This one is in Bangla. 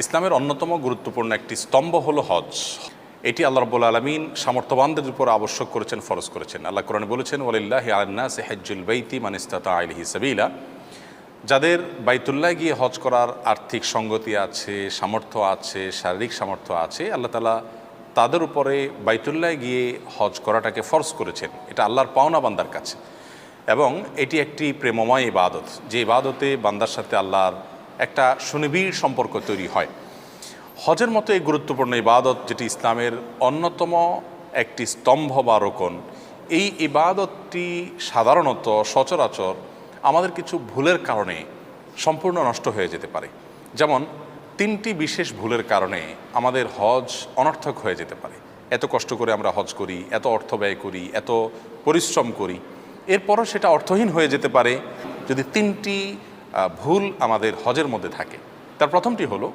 ইসলামের অন্যতম গুরুত্বপূর্ণ একটি স্তম্ভ হলো হজ। এটি আল্লাহ রাব্বুল আলামিন সামর্থ্যবানদের উপর আবশ্যক করেছেন, ফরজ করেছেন। আল্লাহ কোরআনে বলেছেন, ওয়ালিল্লাহি আলান নাসি হজ্জুল বাইতি মান ইসতাতা ইলাইহি সাবিলা। যাদের বাইতুল্লাহ গিয়ে হজ করার আর্থিক সঙ্গতি আছে, সামর্থ্য আছে, শারীরিক সামর্থ্য আছে, আল্লাহ তাআলা তাদের উপরে বাইতুল্লাহ গিয়ে হজ করাটাকে ফরজ করেছেন। এটা আল্লাহর পাওনা বান্দার কাছে, এবং এটি একটি প্রেমময় ইবাদত, যে ইবাদতে বান্দার সাথে আল্লাহর একটা সুনিবিড় সম্পর্ক তৈরি হয়। হজের মতো এই গুরুত্বপূর্ণ ইবাদত, যেটি ইসলামের অন্যতম একটি স্তম্ভ বা রোকন, এই ইবাদতটি সাধারণত সচরাচর আমাদের কিছু ভুলের কারণে সম্পূর্ণ নষ্ট হয়ে যেতে পারে। যেমন 3টি বিশেষ ভুলের কারণে আমাদের হজ অনর্থক হয়ে যেতে পারে। এত কষ্ট করে আমরা হজ করি, এত অর্থ ব্যয় করি, এত পরিশ্রম করি, এরপরও সেটা অর্থহীন হয়ে যেতে পারে যদি 3টি ভুল আমাদের হজের মধ্যে থাকে। তার প্রথমটি হলো